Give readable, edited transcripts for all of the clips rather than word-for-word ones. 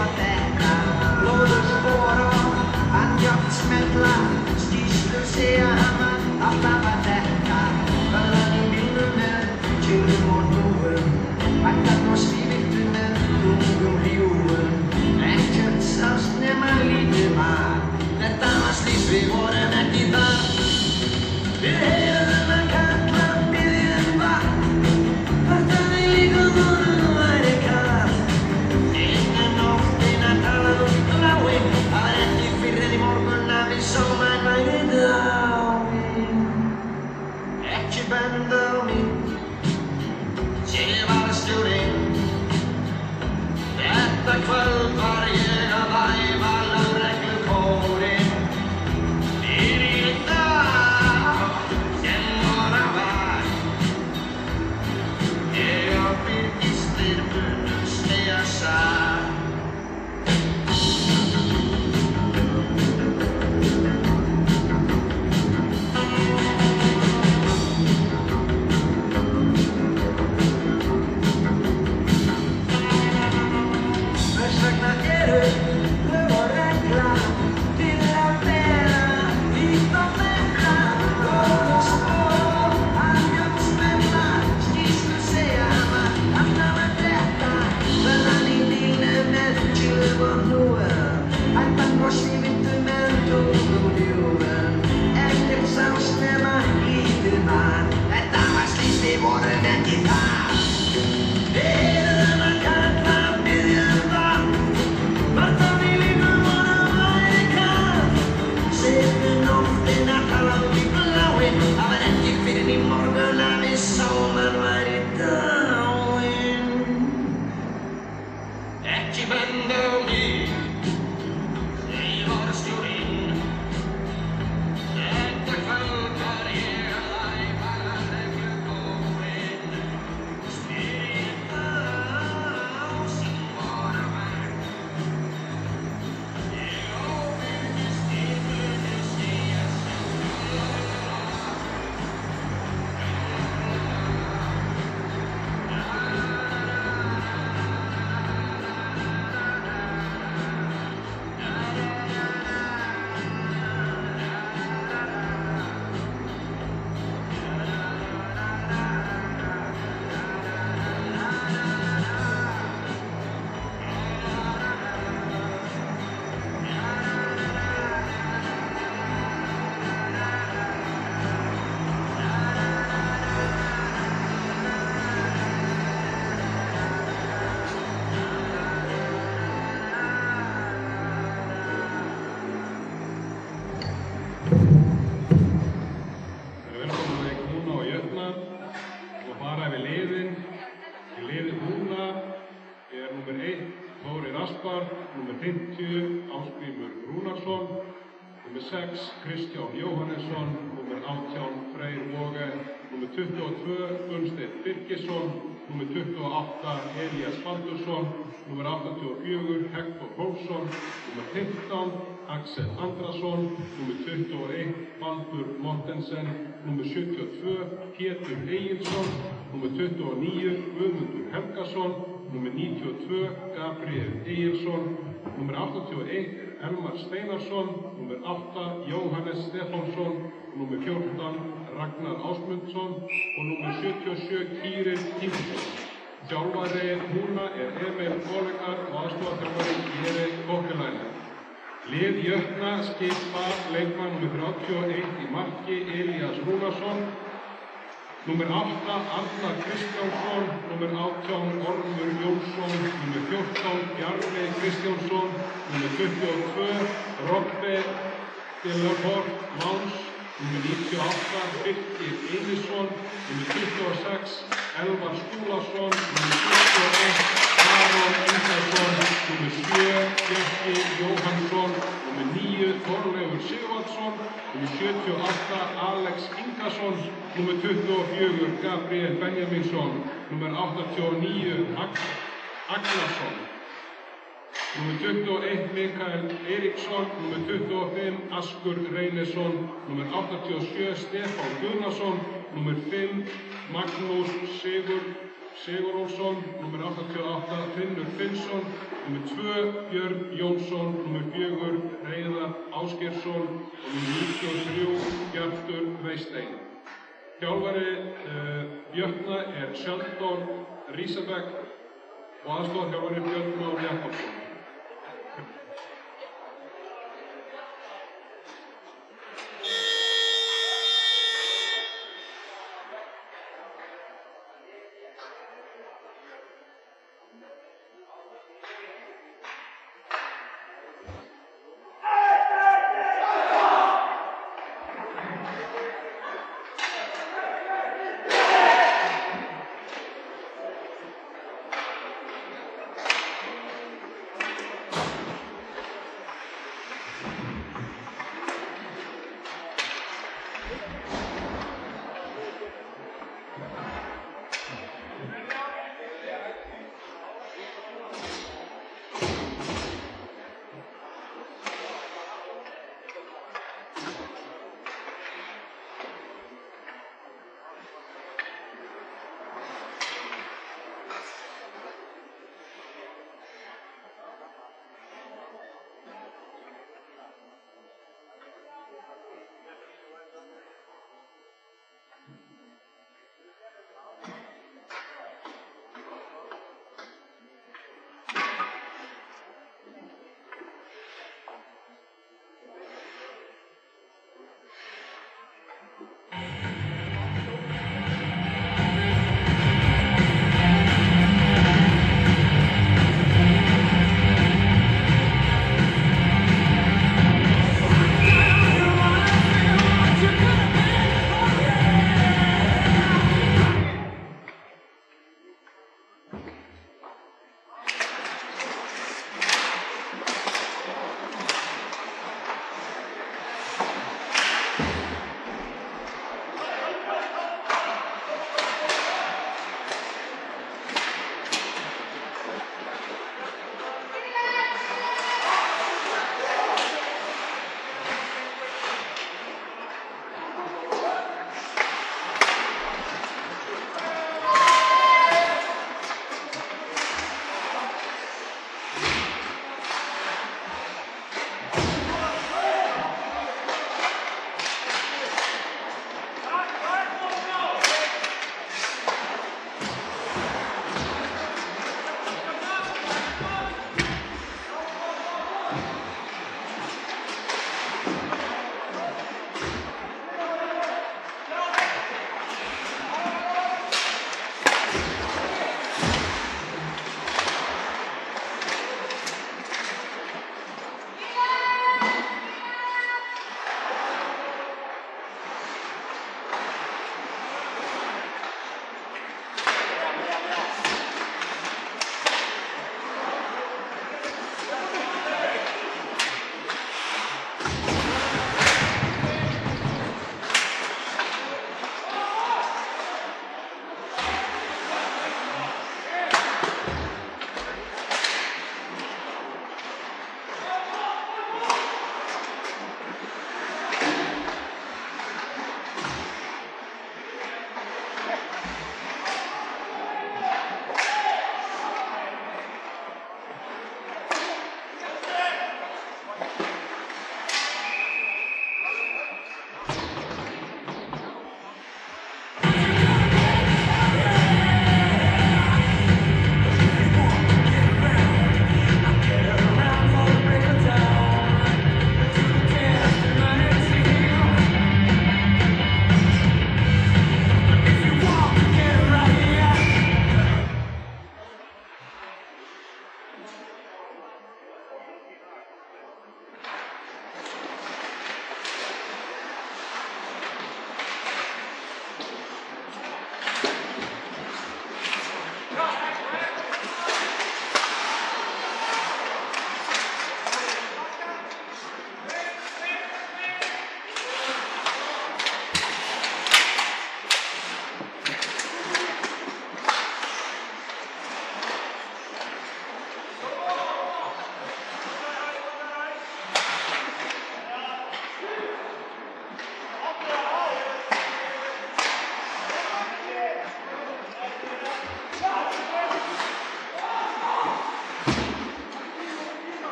eitthvað þetta blóður spora, hann hjátt smetla, skýslur segja hann alltaf að þetta verðan í bílnum með kjörum og núum, hættan og svívirtu með lungum hljúum, ekkert sást nema lítið var, þetta var slís við vorum ekki þar. Við heyrðum að kalla biðjum vatn, hvort að við líka vorum væri kall. Eina nóttin að tala bláinn, það var ekki fyrr en í morgun að við sáum að væri dáinn. Ekki benda á mig, ég var stjórinn. Þetta kvöld var ég að væfa lögreglukórinn. Inn í dag sem voru var, ég á byrgistir munum segja satt. Hvers vegna eru lög og regla til að vera líkt og þetta blóður spor, hann hjátt smetla, skýslur segja hann alltaf að þetta verðan í bílnum með kjörum og núum, hættan og svívirtu með lungum hljúum, ekkert sást nema lítið var, þetta var slís við vorum ekki þar. Við heyrðum að kalla biðjum vatn, hvort að við líka vorum væri kall. Seinni nóttin að tala í bláinn, það var ekki fyrr en í morgun að við sáum að væri dáinn. Ekki benda á mig, ég var stjórinn. Þetta kvöld var ég að væfa lögreglukórinn. Spyr þá sem voru var, ég á byrgistir munum segja satt. Velkomin að leik Húna og Jötna og fara yfir liðin. Í liði Húna er númer 1 Þórir Aspar, númer 50 Ásgrímur Rúnarsson, númer 6 Kristján Jóhannesson, númer 18 Freyr Woge, númer 22 Gunnsteinn Birgisson, númer 28 Elías Baldursson, númer 84 Hektor Hólmsson, númer 15 Axel Andrason, númer 21 Baldur Mortensen, númer 72 Pétur Egilsson, númer 29 Guðmundur Helgason, númer 92 Gabriel Egilsson, númer 81 Elmar Steinarsson, númer 8 Jóhannes Stefánsson, númer 14 Ragnar Ásmundsson og númer 77 Kýrir Tímonsson. Þjálfari Húna er Emil Kollegar og aðstoðarþjálfari Jere Kokkelænen. Lið Jötna skipa leikmann númer 31 í marki Elías Rúnarsson, númer 8 Arnar Kristjánsson, númer 18 Ormur Jónsson, númer 14 Bjarni Kristjánsson, númer 22 Robbe de la Porte Máns, númer 98 Birkir Einarsson, númer 26 Elvar Skúlason, númer 21 Aron Ingarsson, númer 7 Bjarki Jóhannsson, númer 9 Þorleifur Sigvaldsson, númer 78 Alex Ingarsson, númer 24 Gabriel Benjaminsson, númer 89 Agnarsson, númer 21 Mikael Eiríksson, númer 25 Askur Reynisson, númer 87 Stefán Guðnason, númer 5 Magnús Sigur Olsson, númer 88, Finnur Finnsson, númer 2, Björn Jónsson, númer 4, Hreiðar Ásgeirsson og númer 93, Bjartur Veisteinn. Þjálfari Björna Sheldon Rísabek og aðstoðarþjálfari Björn Már Jakobsson.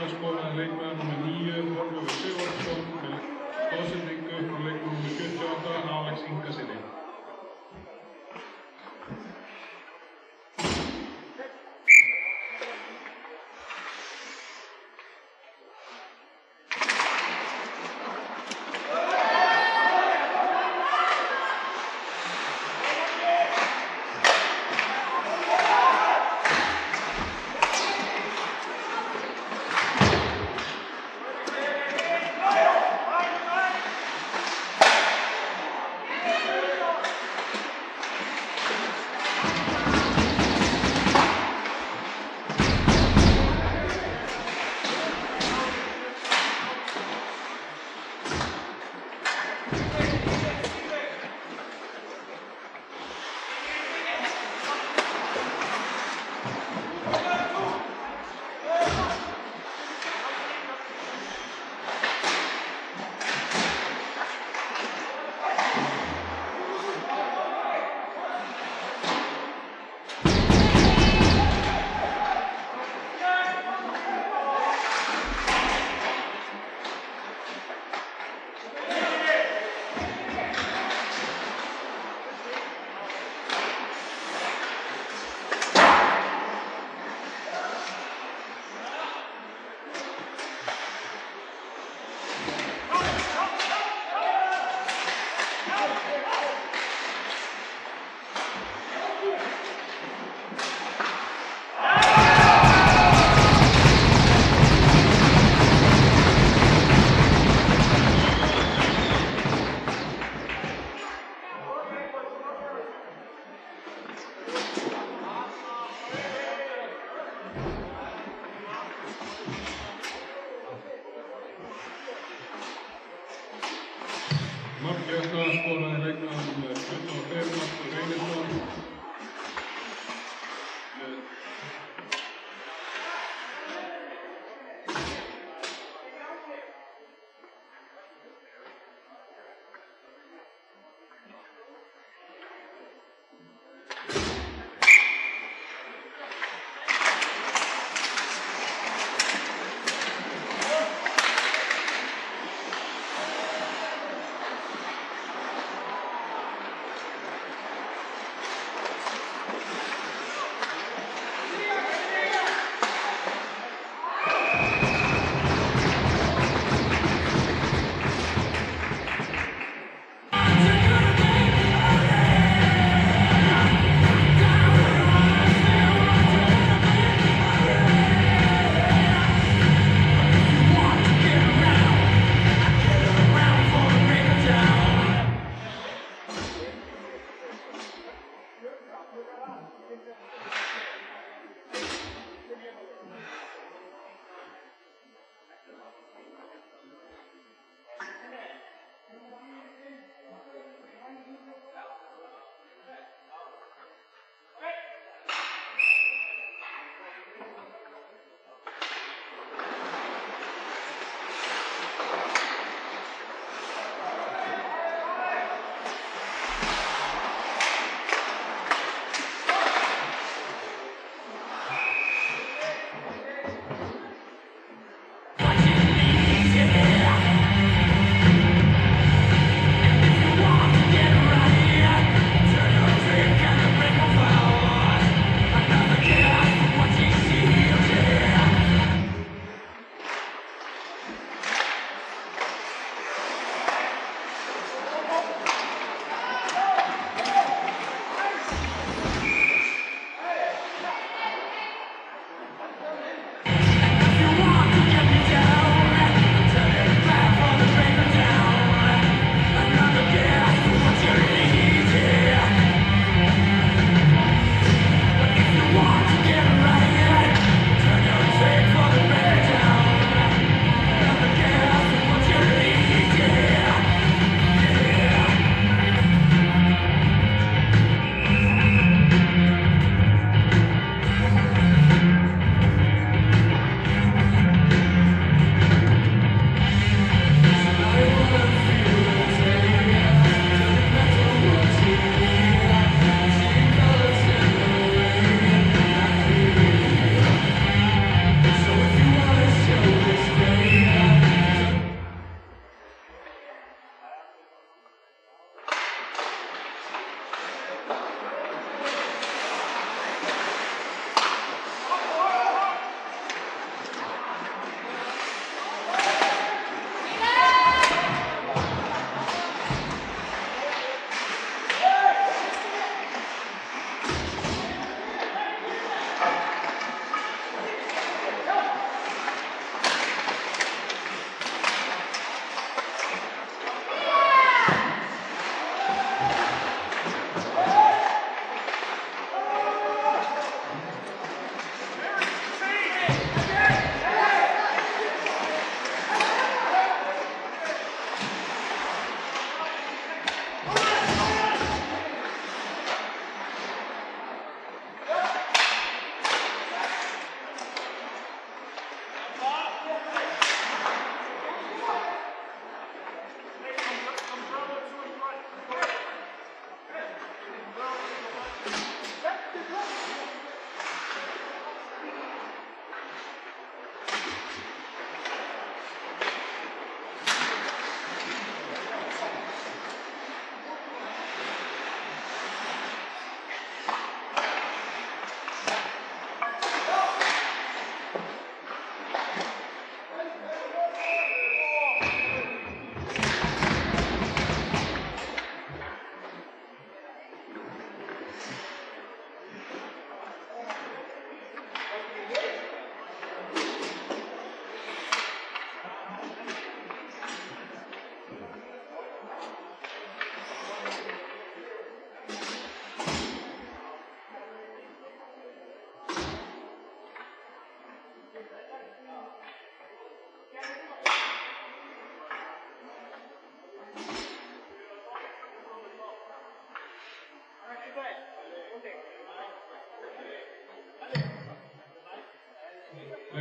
Jötna skoraði leikmaður nr. 9, Þorleifur Sigurðsson með stoðsendingu frá leikmaður nr. 78, Alex Ingasyni. Mark Jötna skoraði leikmaður nr. 25, Markur Reynisson.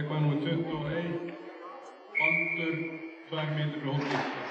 leikmaður númer 21, Baldur, 2 mínútur í hópið.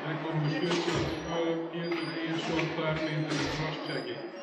Leikmaður númer 72, Pétur starting into the cross-checking.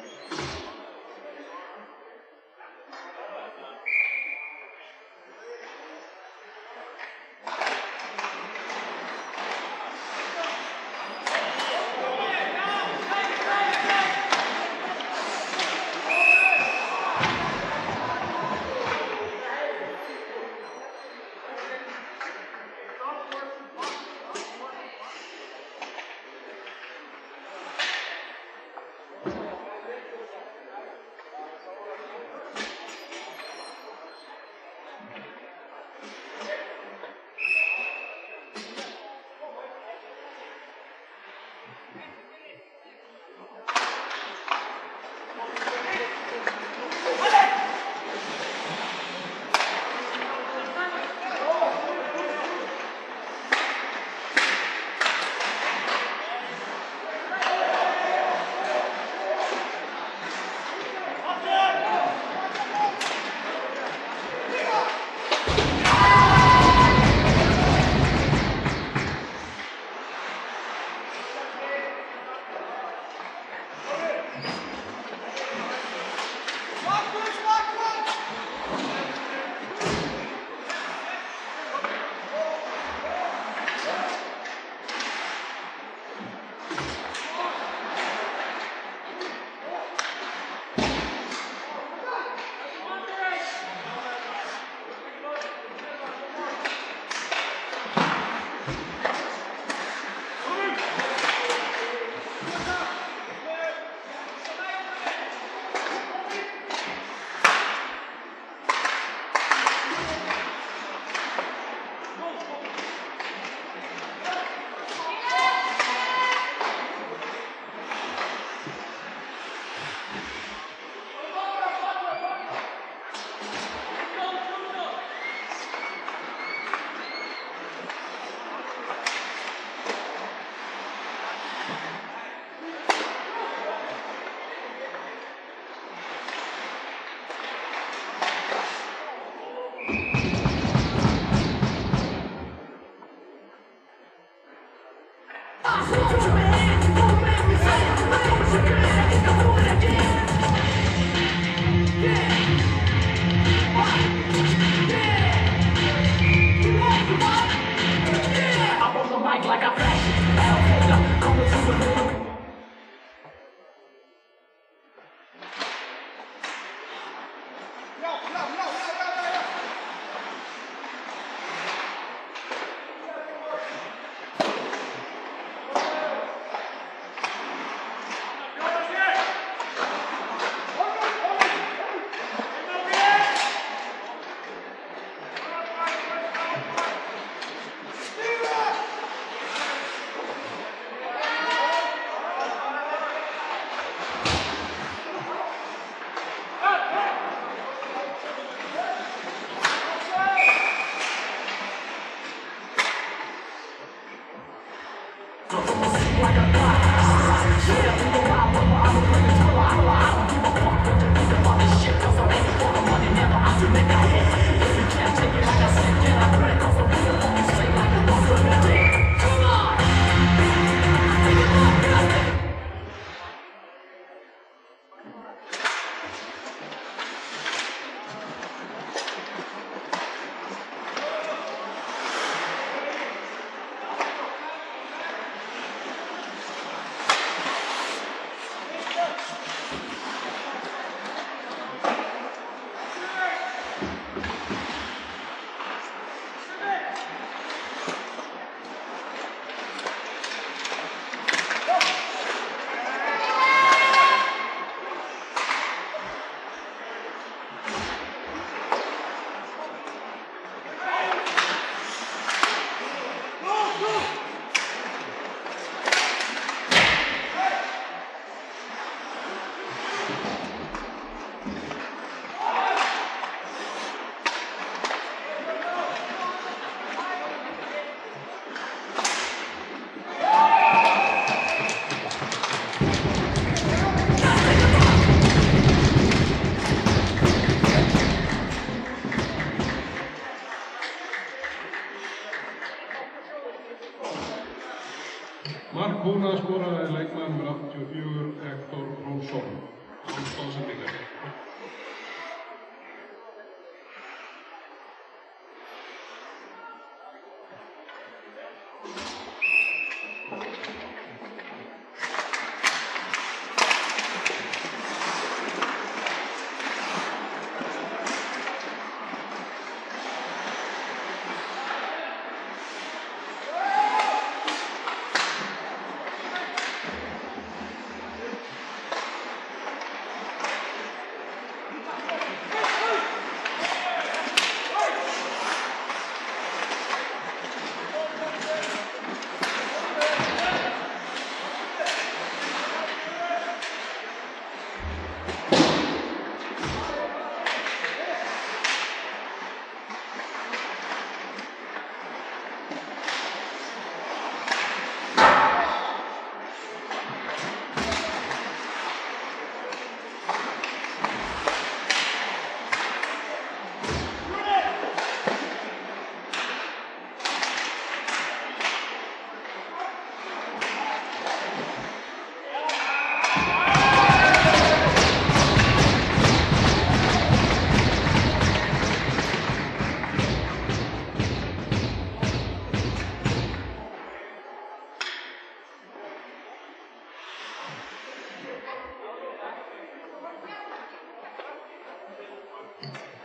án stóðsendingar.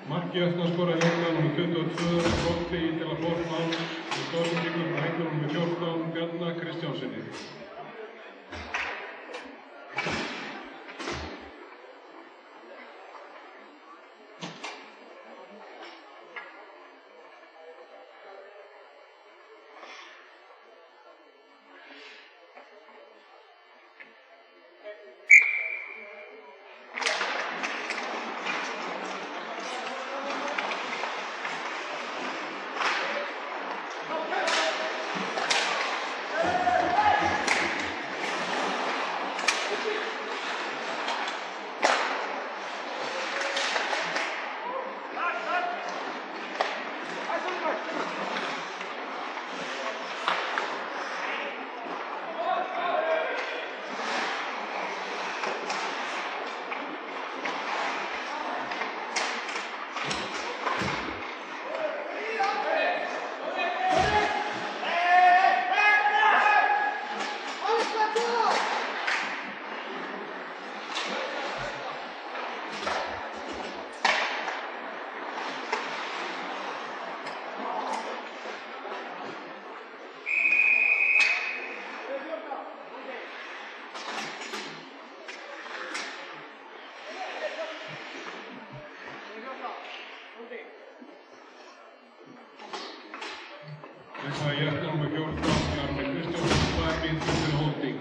Markið eftir að skora hérna nr. 22, Rótti til að Fornál og stóðsendingum frá heitnum nr. 14, Bjarna Kristjánssoni. Þetta er jættur nr. 14, Bjarni Kristjánsson, slaginn til holding.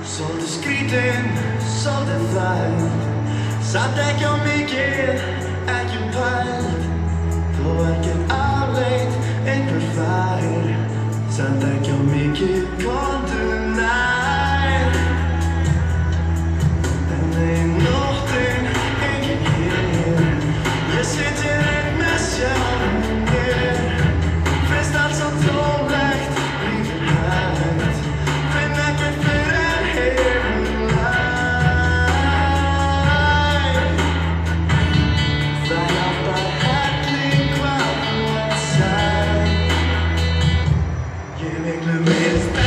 Svolítið skrítinn, svolítið þægt, samt ekki á mikið, ekki pælt. Þó ekkert afleitt, einhver fær, samt ekki á mikið, komdu nær. En ein nóttin, enginn hér, ég sit hér einn með sjálfum mér. Finnst allt svo tómlegt, lífið hægt, finn ekkert fyrr en heimlæg. Það hjálpar helling hvað þú ert sæl. Ég er miklu meiri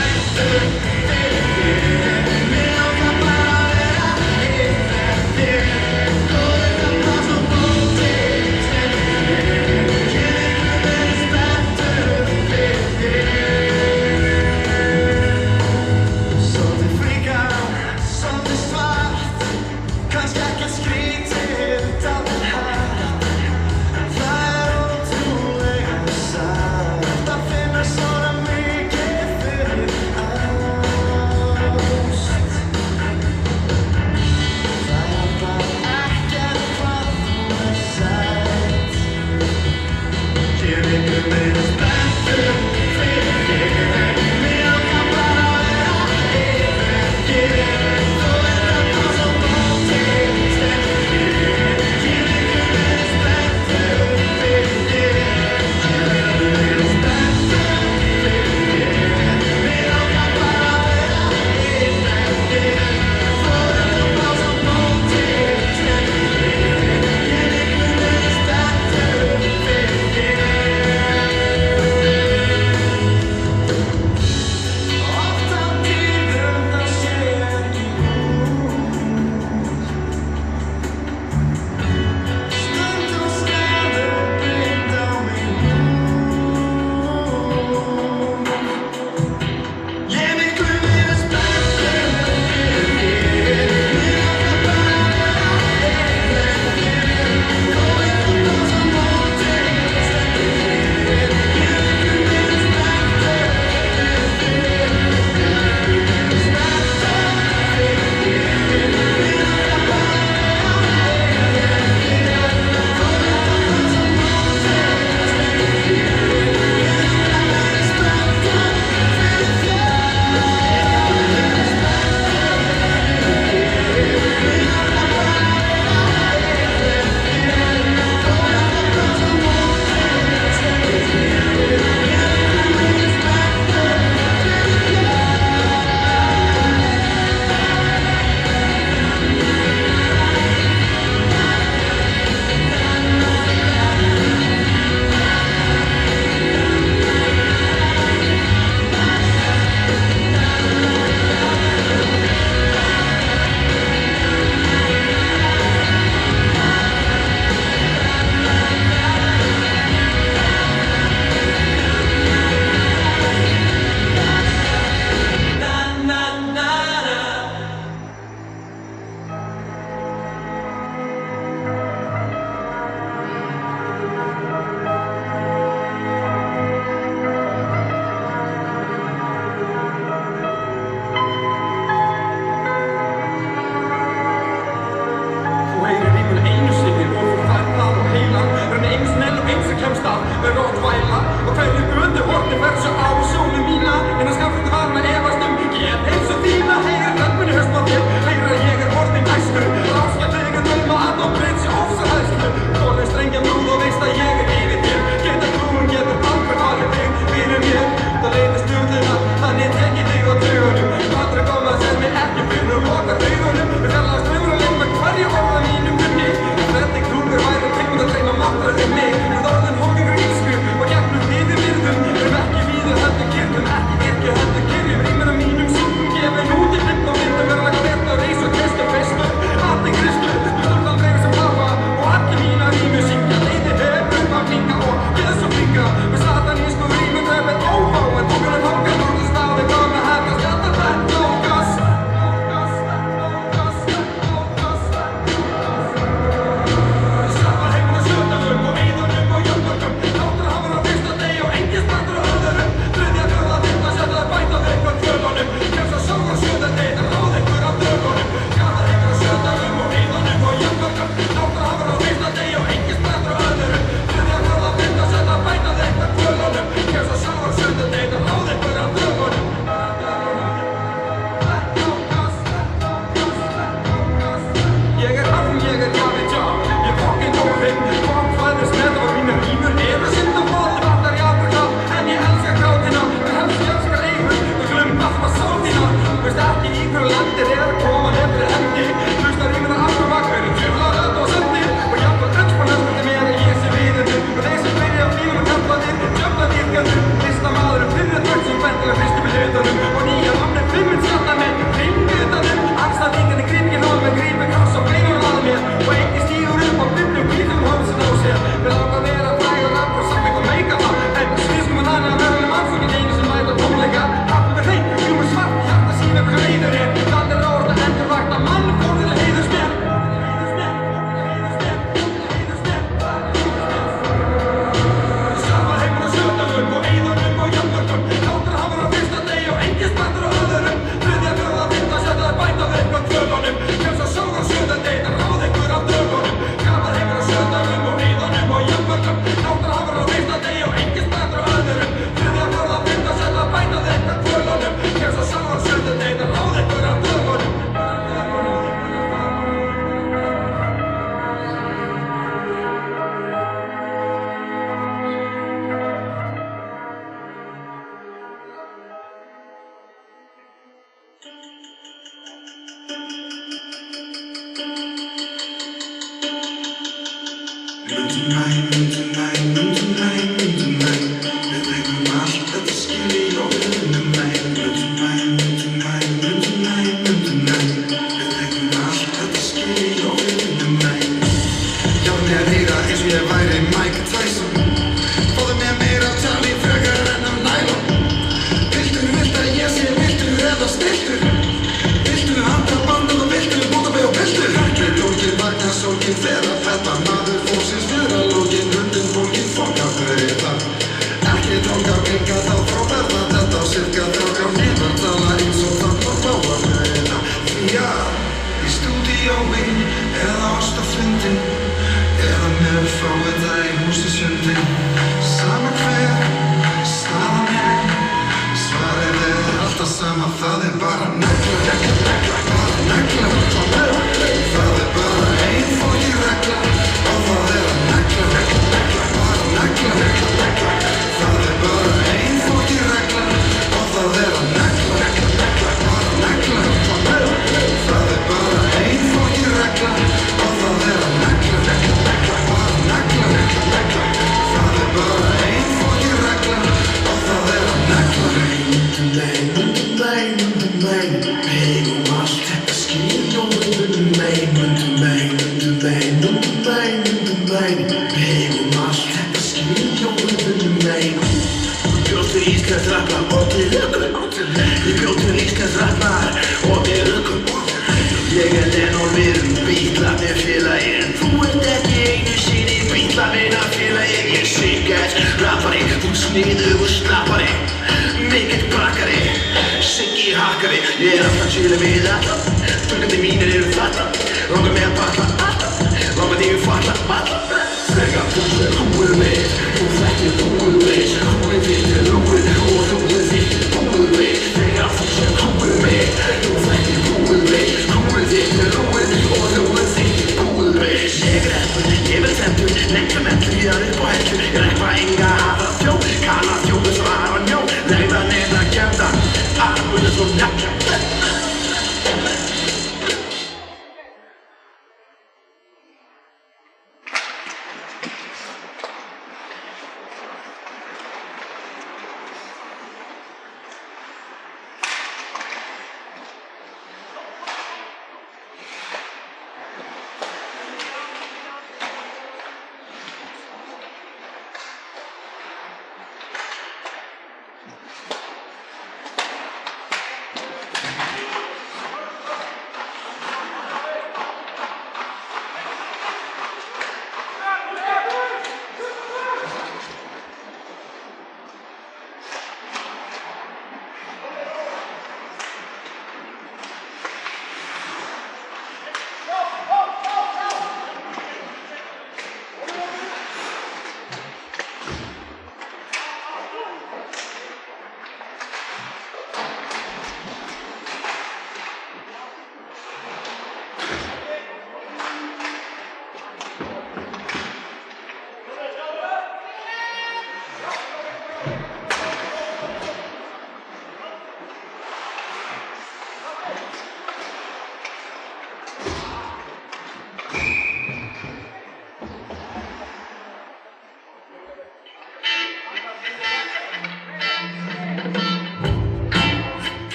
nýja vamni fimminn skatta með Rimmi utanum, anstæðingarnir grip ekki hálf en gripi kross á beinunum að mér og enginn stígur upp á byrnum hvítum hálsinn á sér Við langar að vera frægur af og samt eitthvað meika það en snýstum við þannig að verðum mannfólkin einu sem mæta tónleika Hafnum við hreint, hjúmur svart, hjarta sín eitthvað reyður er Það er orð að endurvakta mann fór til að heiðurs mér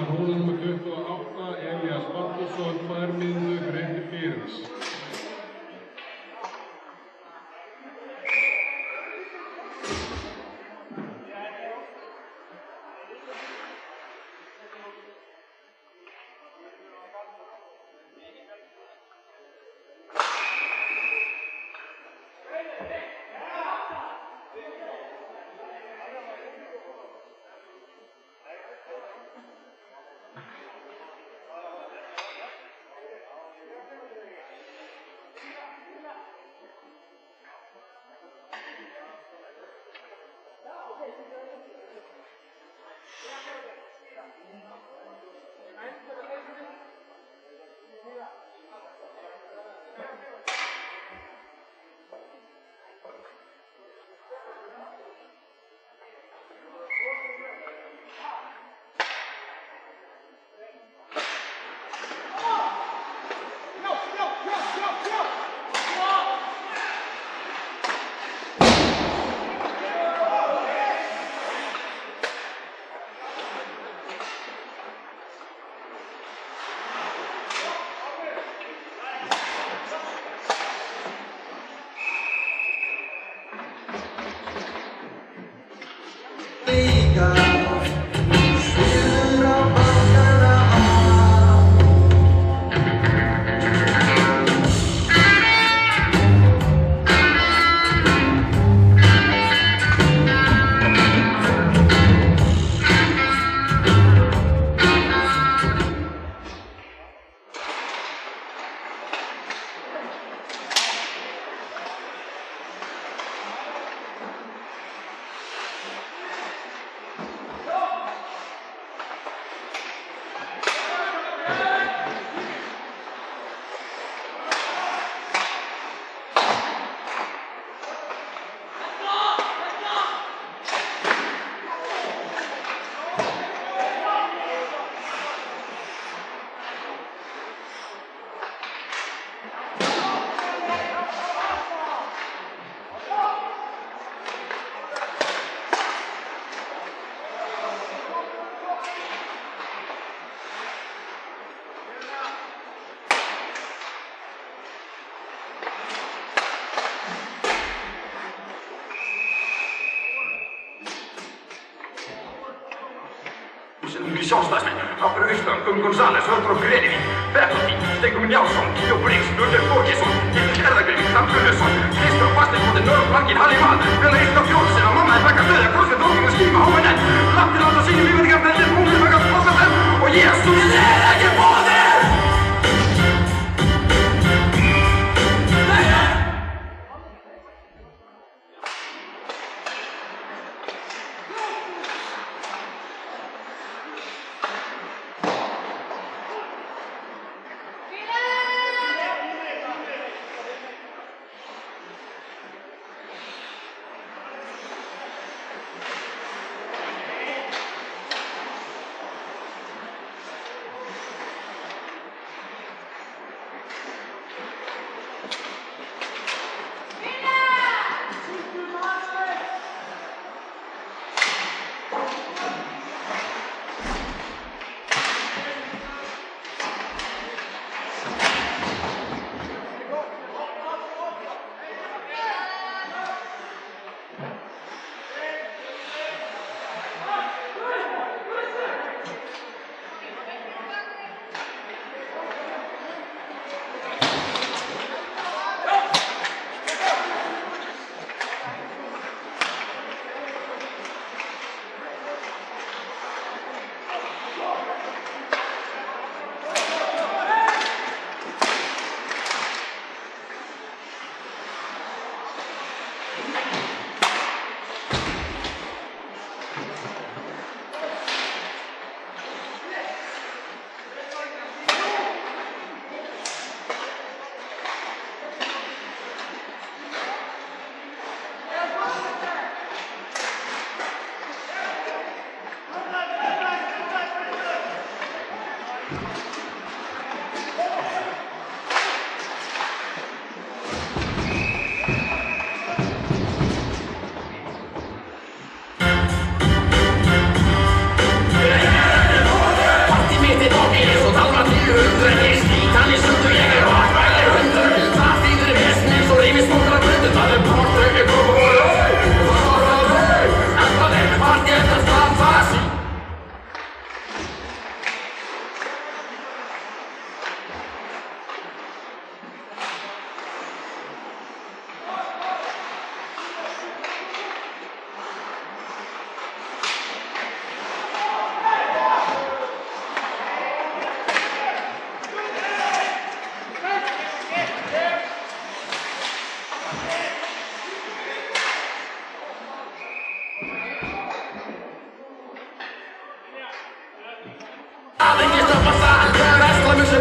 rúða nr. 28, Elías Baldursson, 2 mínútur eftir byrjans. Sjálfstæðismenn, Áttur Austland, González, Hörður Greiniví, Bertoldi, Steingrímur Njálsson, Kíó Brings, Lurður Þorgeirsson, Hildur Erðagrifi, Sam Gunnarsson, Kristján Bastelbóti, Norr Margin, Halli Val, Björn Eistaf Jónsson og mamma er baka stöða, Krossið Þorgin og Skíma, Hámenn, Laftir átt á sínum lífverðingarnefndir, Múlið baka Fossafell og Jésús er ekki bóðir!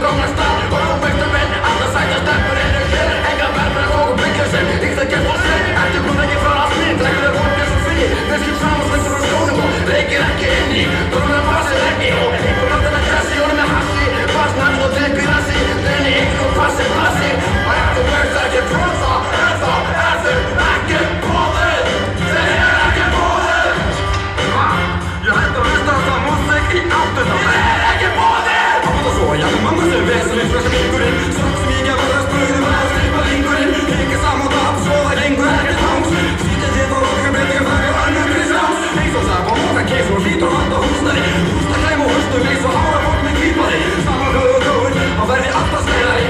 komnar stað og þú veistu vel að það sæta stelpur eru hér. Engar verður að byggja sig, ykkur það gert á sér. Ertu kom ekki frá allt minn, drekkur þér vonið svo frí. Visskip saman sveitur á skónum og reykir ekki inn í. Drónar passir ekki og einhver láttan að kressi, honum með hassi. Fastnæmt og drikk í rassi, þenni ykkur og passi passi. Og ef þú veist ekki prófa, ertu ekki bóðið. Þeir ekki bóðið. Ég hætti að hlusta á það músík í áttunum. Þeir ekki bóðið. Og svo ég með mamma sem veselins frá sem yngurinn. Svo sem ég gef að það spröðum að stripa lingurinn. Ekki saman það, svo það gengur ekkert hangs. Sýtið þið þá okkur breytingar færi og annað fyrir sjálfs. Eins og það var móta keis og hlítur handa húsnari. Hústakæm og hustum eins og hára fólk með kvípari. Saman hög og tóin, þá verði alltaf sneiðari.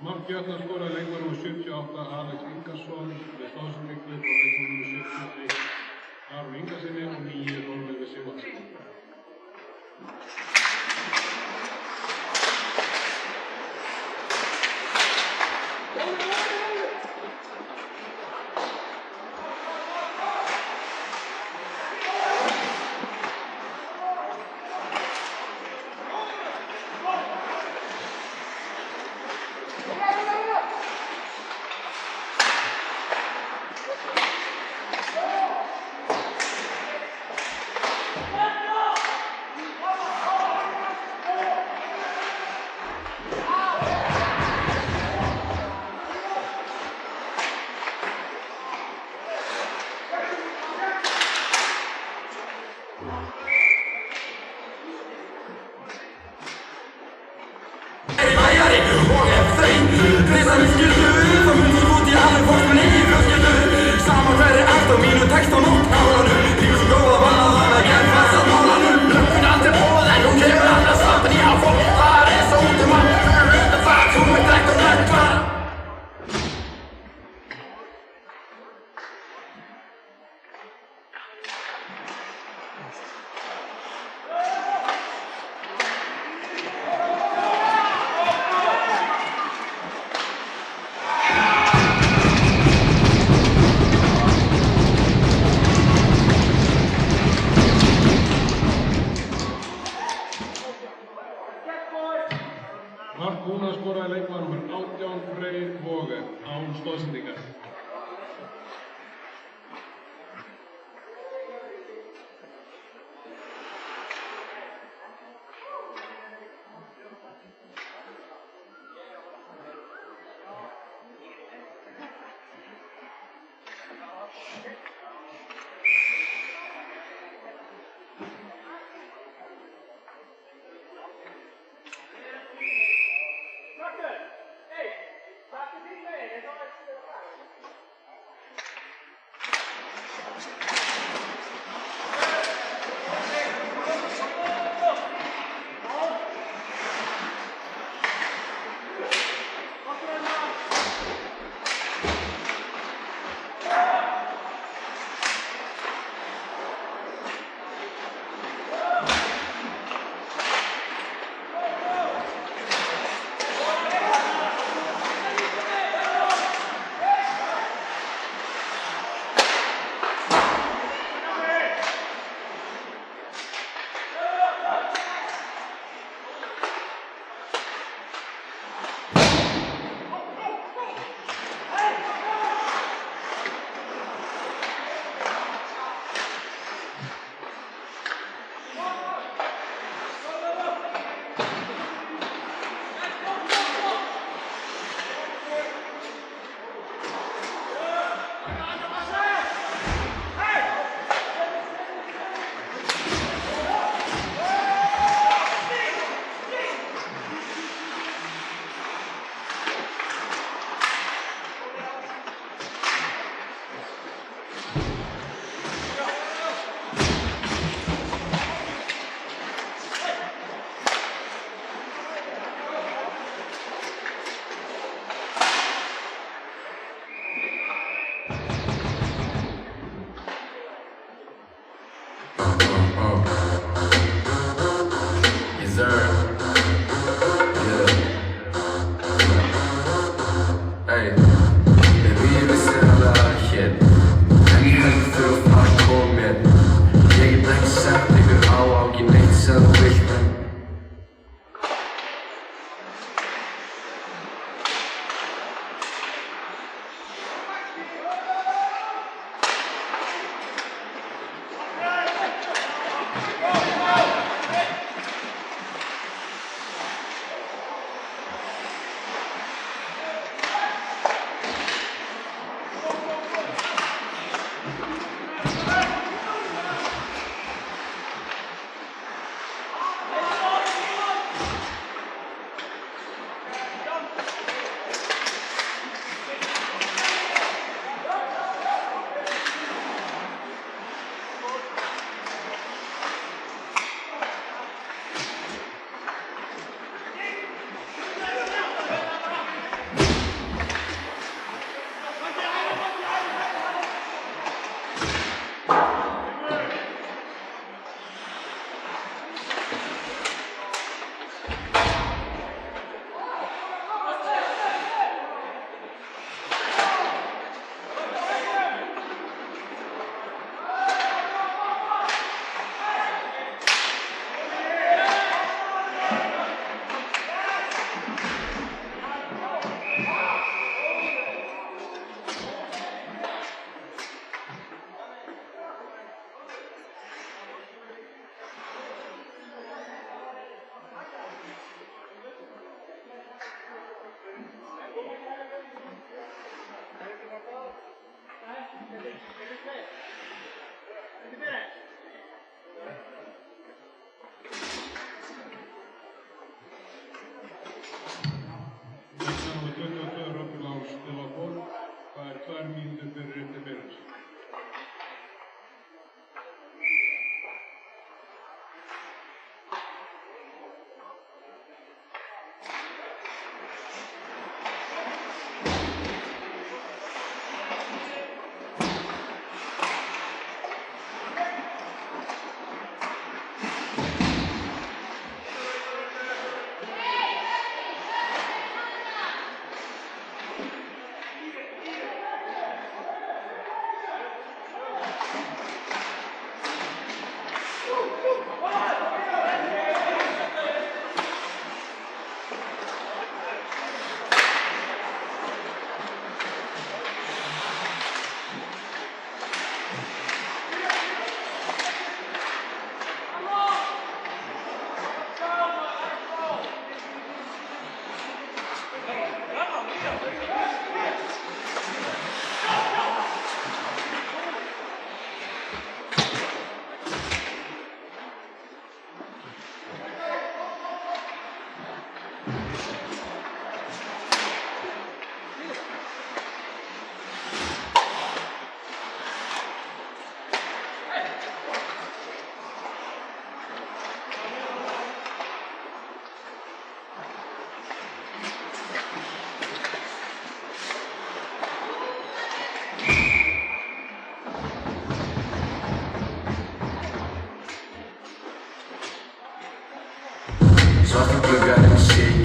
Markið skoraði leikmaður númer 78 Alex Ingarsson með stóðsendingu og leikmaður númer 71 Aron Ingarsinni og 9 Þorleifur Sigvaldasyni.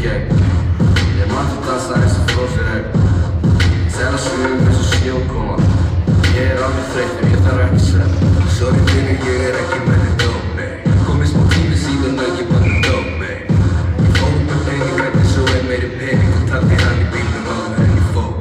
gegn. Ég mætti dansa eins og fróðir egg. Sela svögum eins og snjókoma. Ég alveg þreyttur, ég þarf ekki svefn. Sorry vinur, ég ekki með þér dóp, nei. Komið smá tími síðan og ekki bara dóp, nei. Ég fór með pening, hvernig svo meiri pening og taldi hann í bílnum áður en ég fór.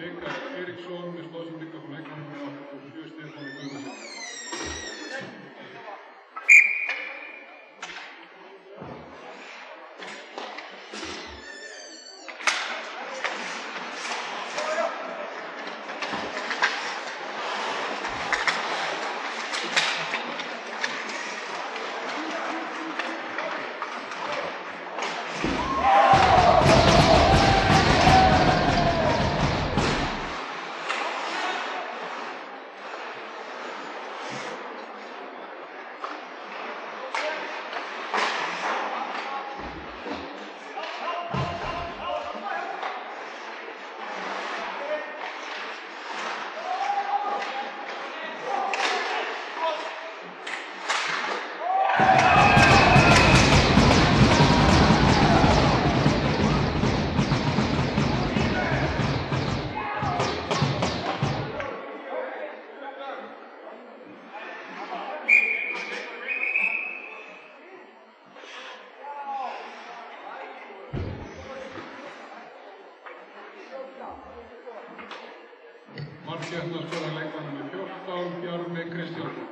Mikael Eiríksson með stoðsendingar frá leikmannum frá 7 Stefáni Guðmundssyni. Markið skorar leikmannum með 14, Bjarmi Kristjánsson.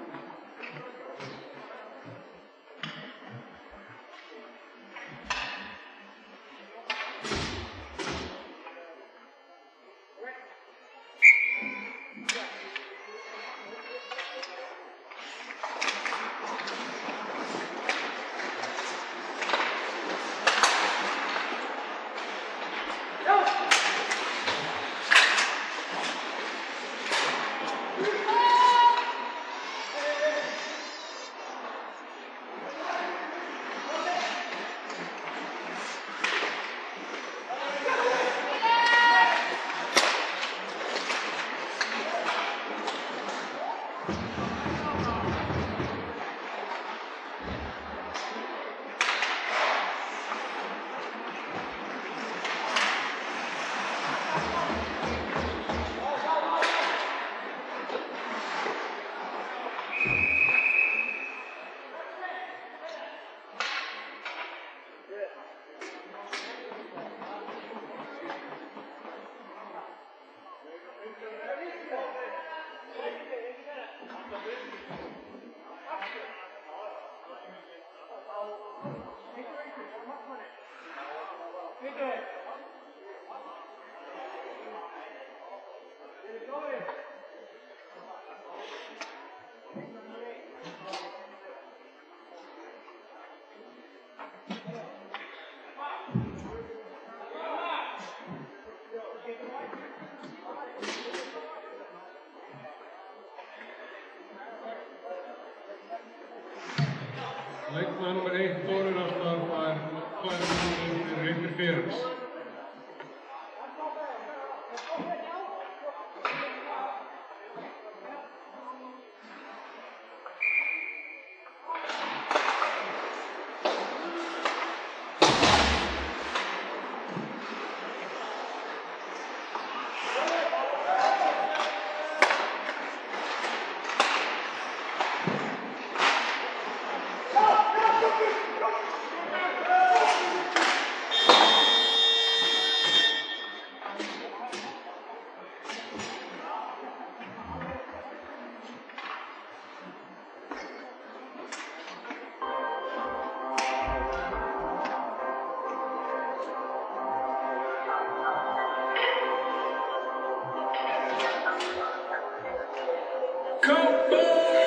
Leikmaður nummer 1, Þórir Ársdal, fær 2 mínútur fyrir interference.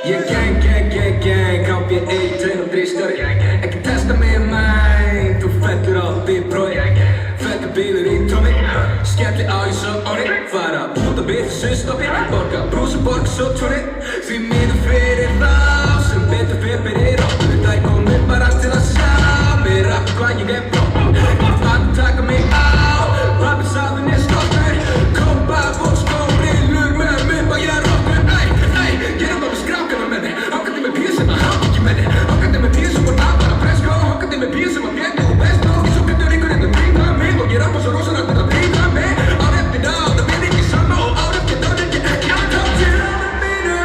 Ég gang, KP1, tveir og þrístjóri Ekki testa mig mæn, þú fellur á því brói Fellur bílur í tómi, skelli á í svo óri Fara út á bíl, sustoppi, borga brús og borg svo tjóri Því miður fyrir þá sem betur fyrir okkur Það komið bara til að sjá mér af hvað ég bró Ekki fann taka mig á, pappi sáðun stoltur Kompa, fólkskó, brillur með mig og ég rokkur Ég bara með skrákana með þig Hákandi með bíl sem hafa ekki með þig Hákandi með bíl sem bara presko Hákandi með bíl sem björni og best og Svo getur einhvern veginn að brýna mig Og ég rappa svo rosalega að brýna mig Ár eftir ár, það verð ekki sama Og ár eftir ár er ég ekki að koma til áður mínu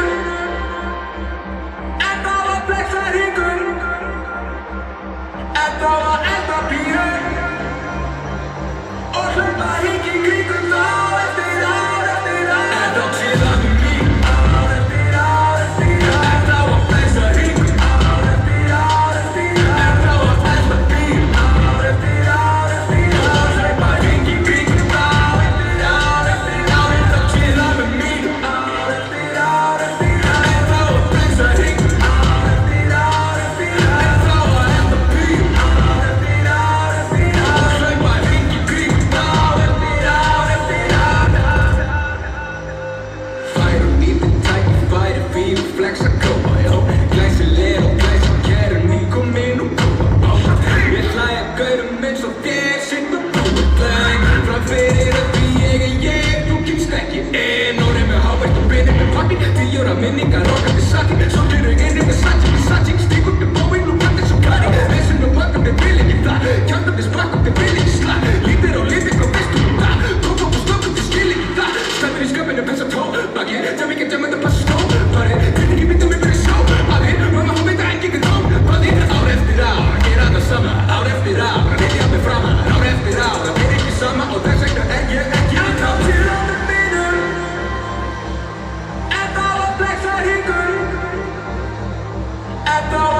minn Órið með hávært og beðið með pappír 10 ára minningar okkar við sati Sáttir inni með Versace Stíkum með Boeing og blandið svo kari Vesinn og matum við vil ekki það Kjartan við sprakkum við vil ekki slag Lítir á liði hvað veistu það Tók og stökkum þið skil ekki það Stefnir í sköpinu pessa tó Baki, tjá mikið tjá með það passa stó Farið, fyrir ekki myndum við verið sjó Aðeir, mamma hún veit að enginn er tóm Baðir, ár eftir ár, gera það sama Ár eftir ár, reyði á mig framar Ár eftir ár, það er ekki sama Og þess vegna er ég ekki að ná til ánum mínum En þá að flexa hringur En þá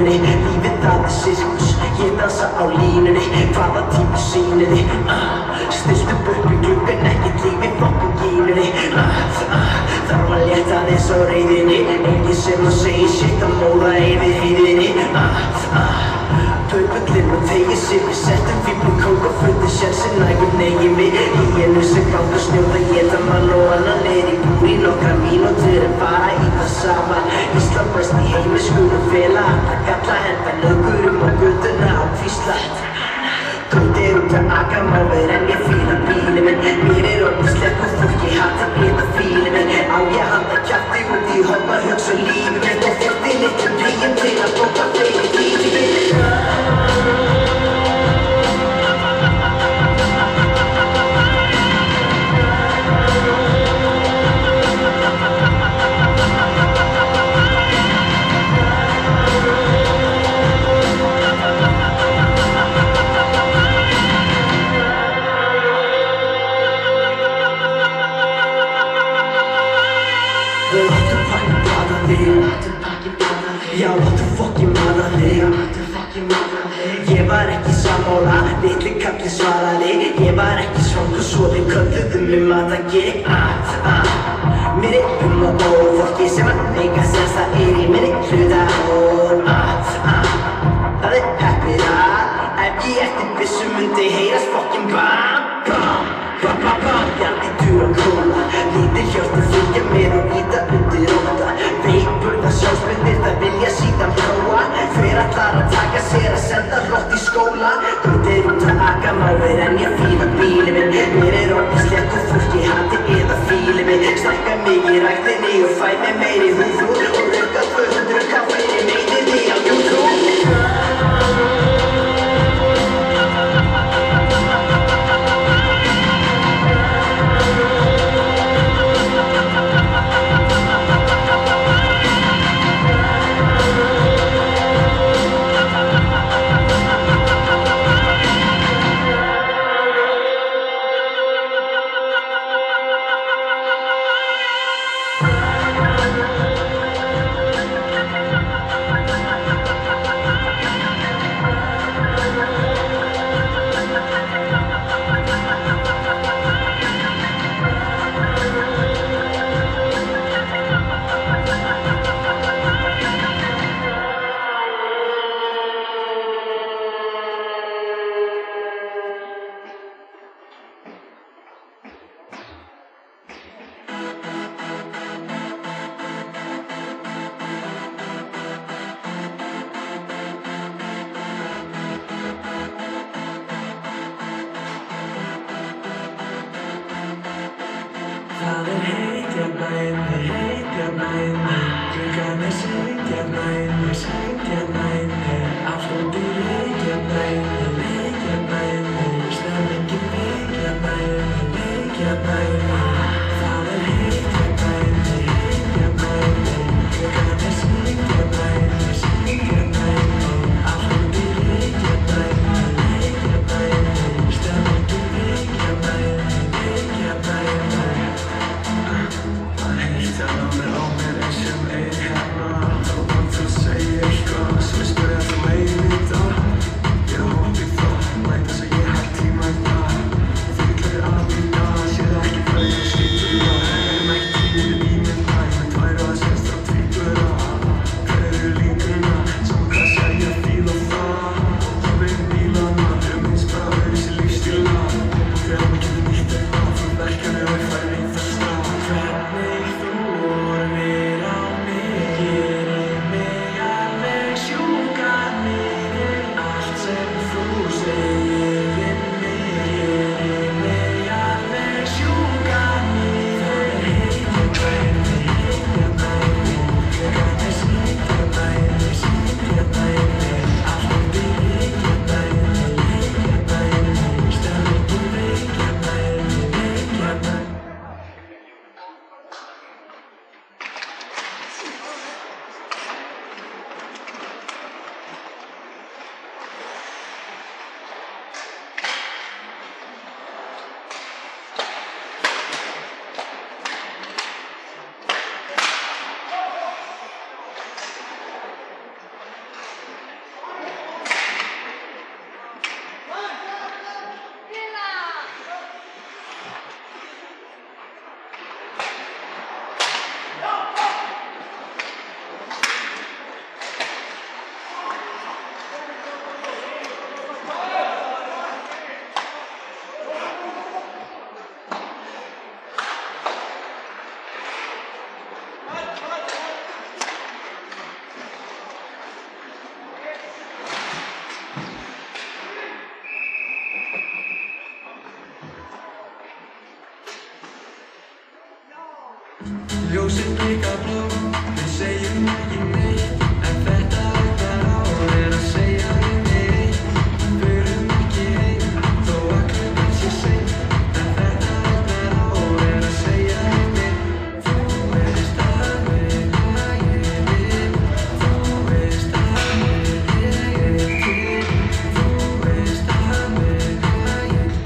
línunni. Lífið það er sirkus, ég dansa á línunni. Hvaða típu sýnir þið? Stillt upp í gluggan, ekkert líf í fokkin gínunni. Þarf að létta þess á reiðinni. Enginn sem að segja shit að móða yfir heiðinni. Pöpullinn og tegið sig, við settum fíblum kók og fundið sjensin nægur negi mig. Í einu sem ganga snjóta, geta mann og annan niður í búr í nokkra mínútur en bara í það sama. Ísland best í heimi skulum fela alla galla, henda lögurum á götuna og hvísla. Gautir út að aka máver en ég fíla bílið minn. Mér er orðið slekk og fólki hati eða fílið minn. Á ég handa kjafti út í horn að hugsa lífið minn og fyrti litlum píum til að bóka fleiri lífið minn. Já, láttu fokkin maða þig. Ég var ekki sammála, litli kallinn svaraði. Ég var ekki svangur svo þið kölluðu mig matagig. Mér er og fólki sem að leika sem það er í minni hluta og það er heppið að ef ég eftir vissu mundi heyrast fokkin bam, bam, bam, bam, bam. Jarði dura króla, lítið hjörtu fylgja mér og íta undir óta. Veikburða sjálfsmyndir það vilja síðan prófa. Hver ætlar að taka sér að senda rott í skóla? Gautir út að aka máver en ég fíla bílið minn. Mér er orðið slekk og fólki hati eða fílið minn. Stækka mig í ræktinni og fæ mig meiri húfrúð og rauka 200 kaffeiri meininni á YouTube. Það er heitt hérna inni, klukkan er seint hérna inni, aftur í leik hérna inni, stemmingin veik hérna inni. Það er heitt hérna inni, klukkan er seint hérna inni, aftur í leik hérna inni, stemmingin veik hérna inni. Það er á mér eins sem hérna. Þú segir eitthvað, svo spyrir þú meira í dag. Ég hópi Ljósin blikka blá, við segjum ekki neitt. En þetta allar ár að segja við mig. Förum ekki heim, þó að klukkan sé seint. En þetta allar ár að segja við mig. Þú veist alveg hvað ég vil. Þú veist alveg ég til. Þú veist alveg hvað ég vil.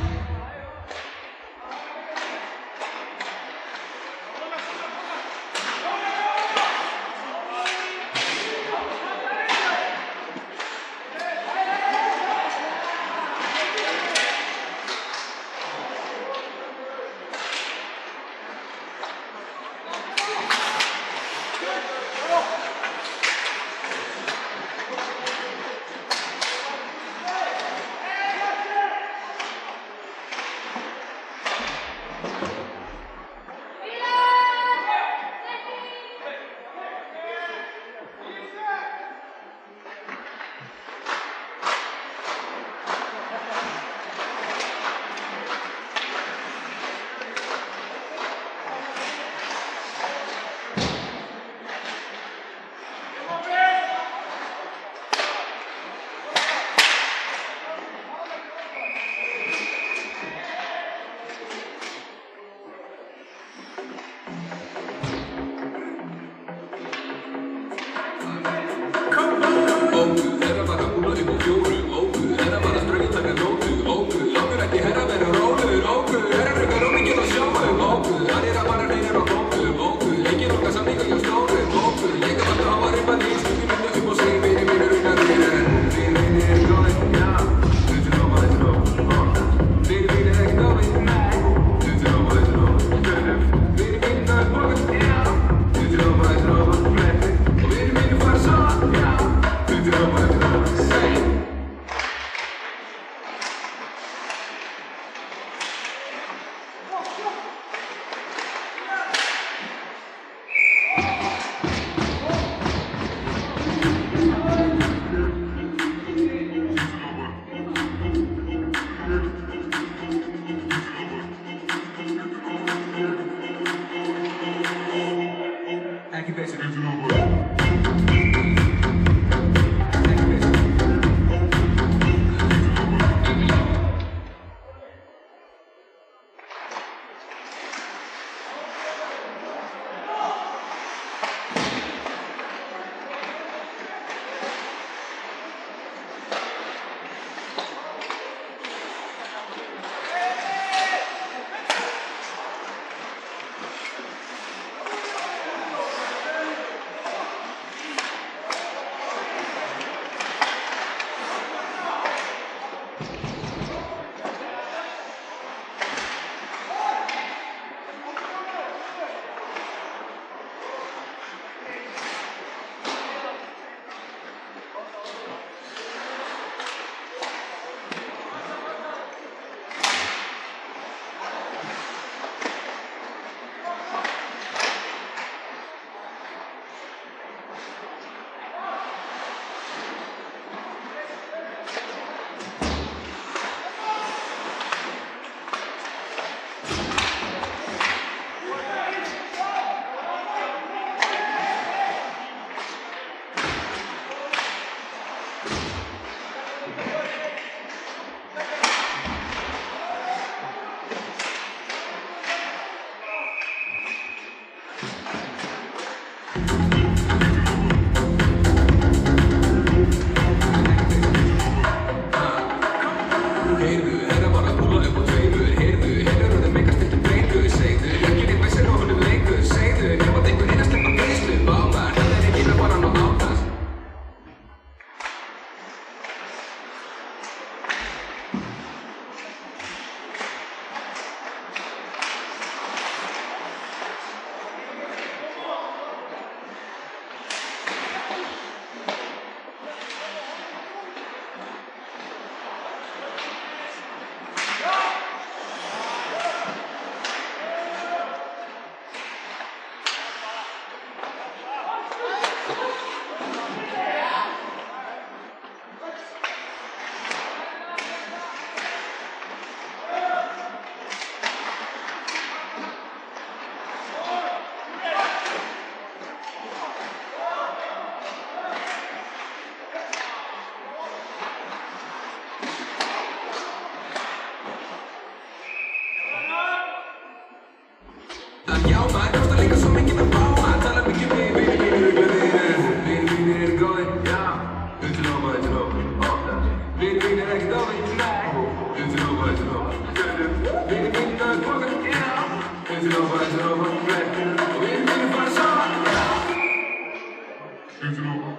Já, maður kostar líka svo mikið að fá maður tala mikið vinir eru góðir, já Utan hópa, vinir ekkert á mig, nei Utan hópa, vinir það er bókar, já Utan hópa, og vinir fara saman, já Utan hópa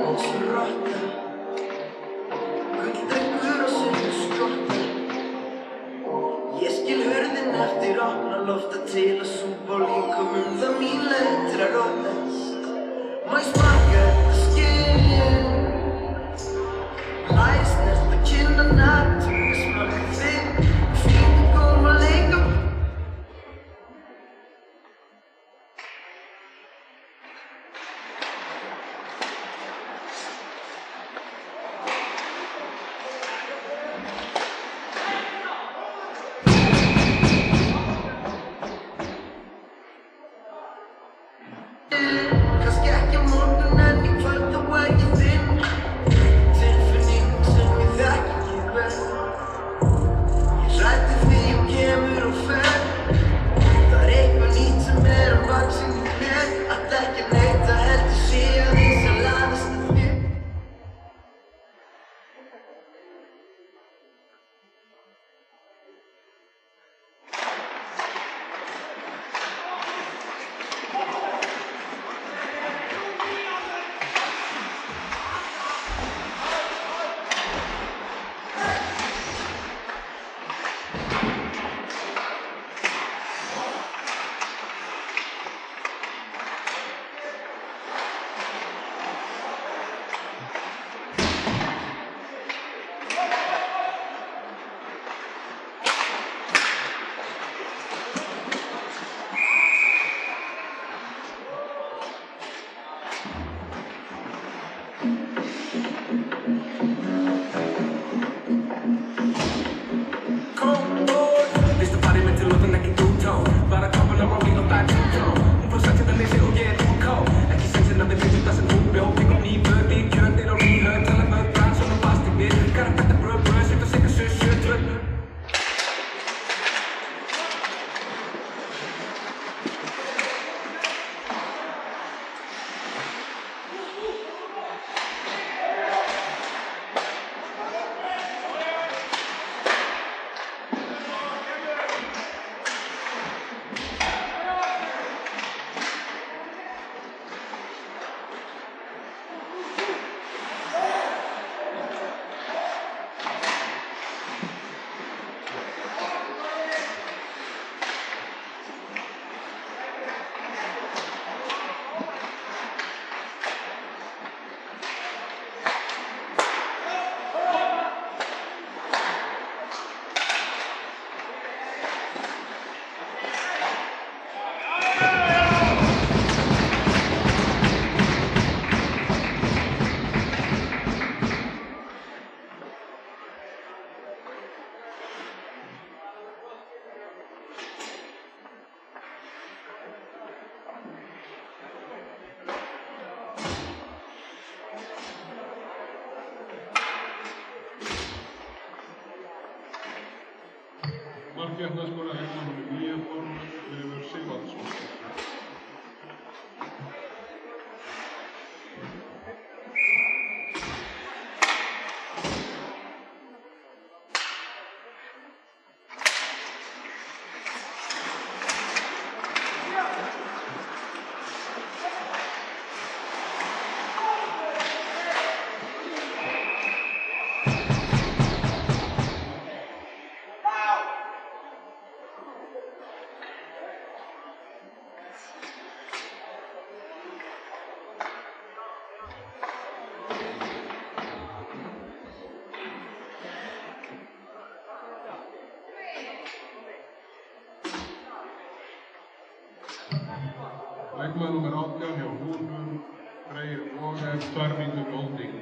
Eins og rotta Gulldrengur og silfurskotta Ég skil hurðin eftir opna lofta til að súpa og líkamum það mín leið til að rótast Má ég smakka þetta skinn Má ég snerta kinnarna Tunga smakka þinn Fínu gólf að leika Kannski ekki á morgun en í kvöld þá er ég þinn Tilfinning sem ég þekki ekki vel Ég hræddi því hún kemur og fer Það er eitthvað nýtt sem er að vaxa í mér Ætla ekki að neita heldur sé að því sem laðast að þér Markjarnaskora númer 9 Þorleifur Sigvaldsson. Leikmaður númer 18 hjá Húnum, Freyr og Törningur Holding.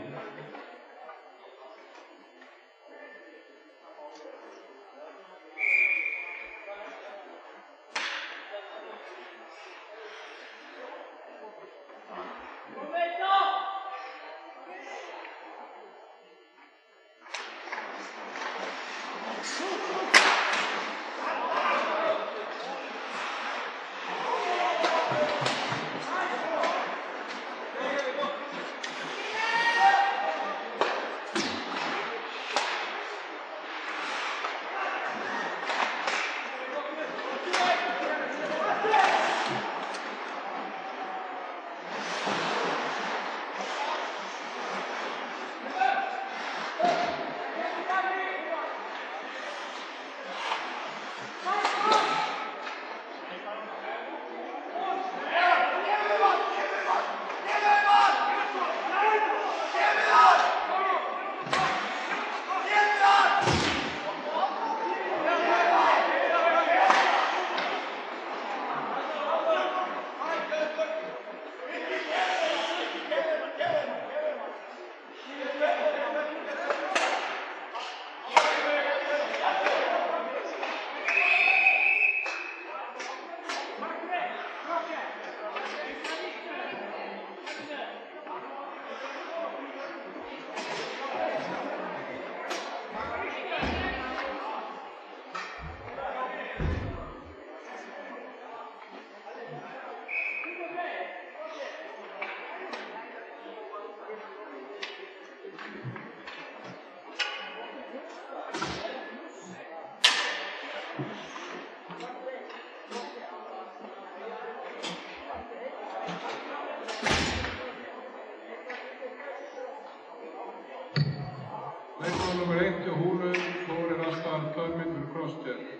Leikmaður nummer 1 hjá Húnum, Þórir Astar Törningur Crosscheck.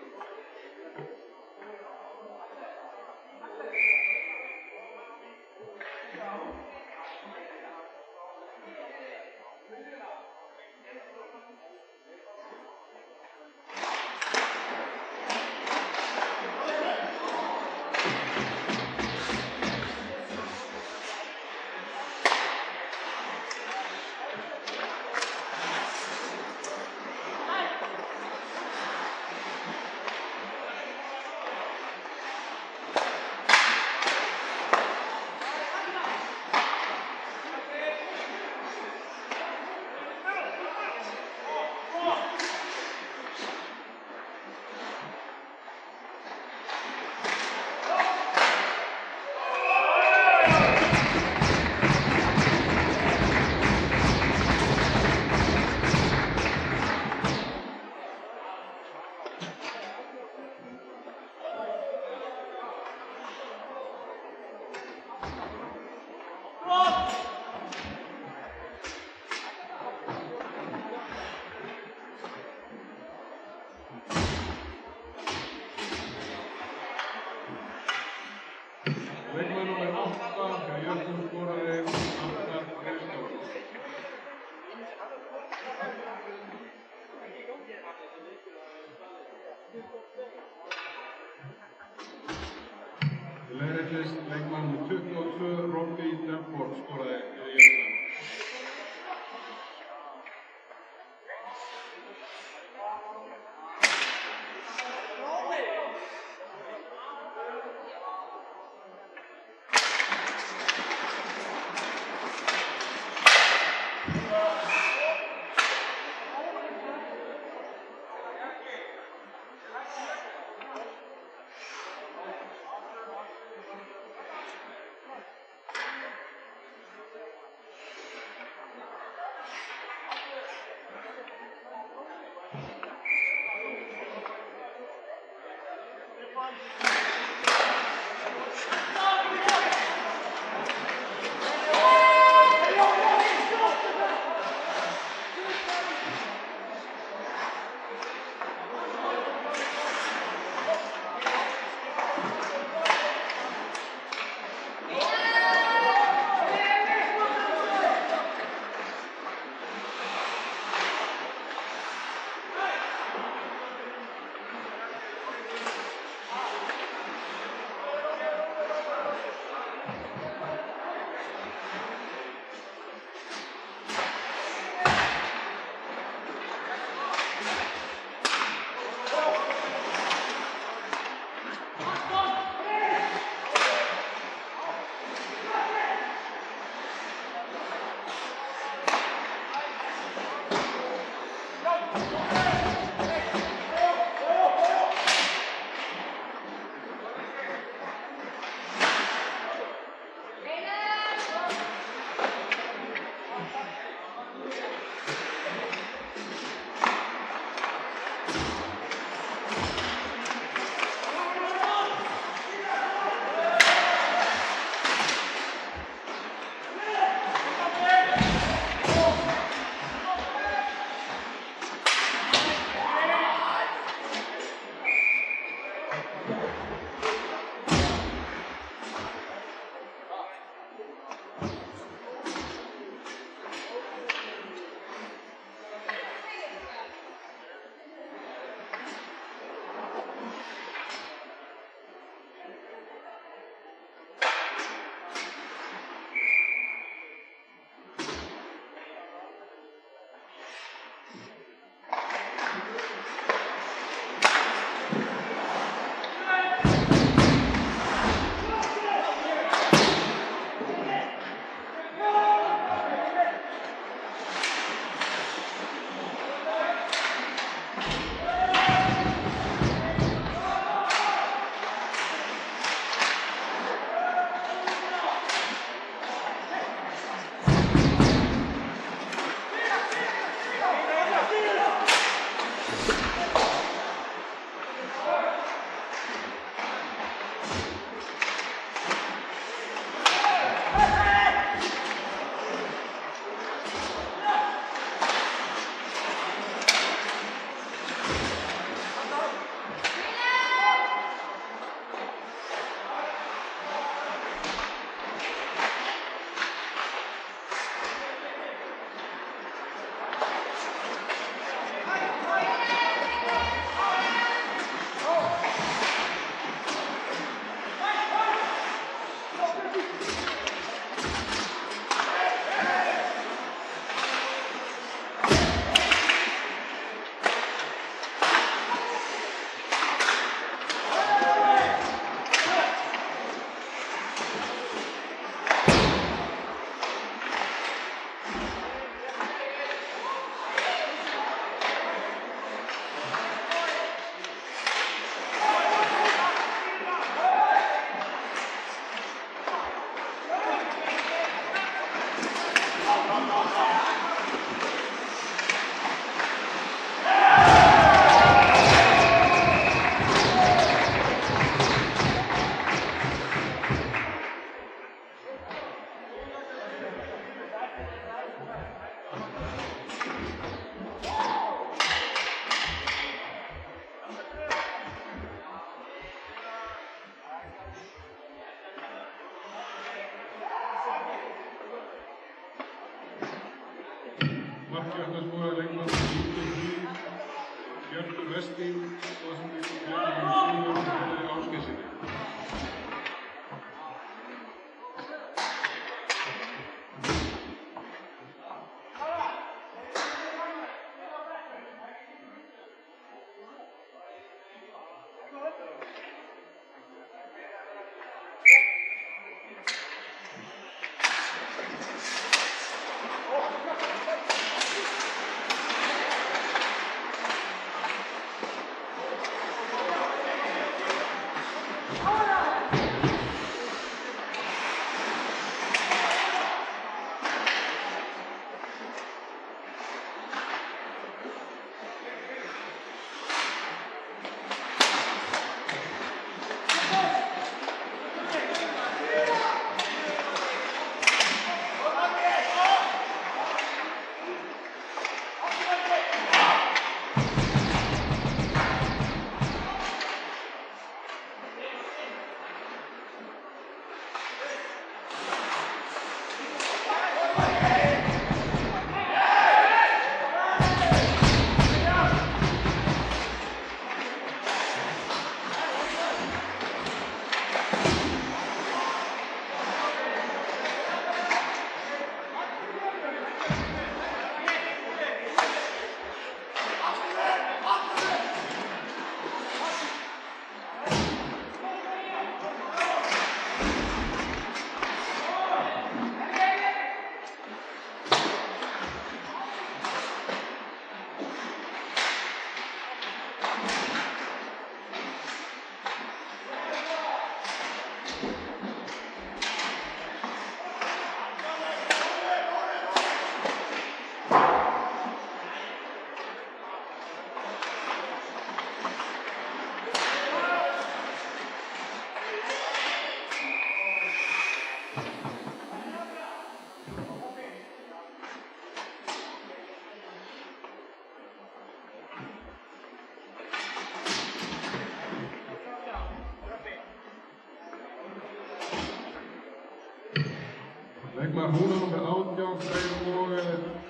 Leikmaður nummer 8 hjá Jökul skoraði Arnar Kristjánsson. Leiðréttist leikmaður nummer 22 Robbie Denford skoraði fyrir Jökul. Markið skoraði leikmaður Hjörtur Vestín og sem við glemum Sigurður Ásgeirssyni. Leikmaður Húna nr. 18 fær og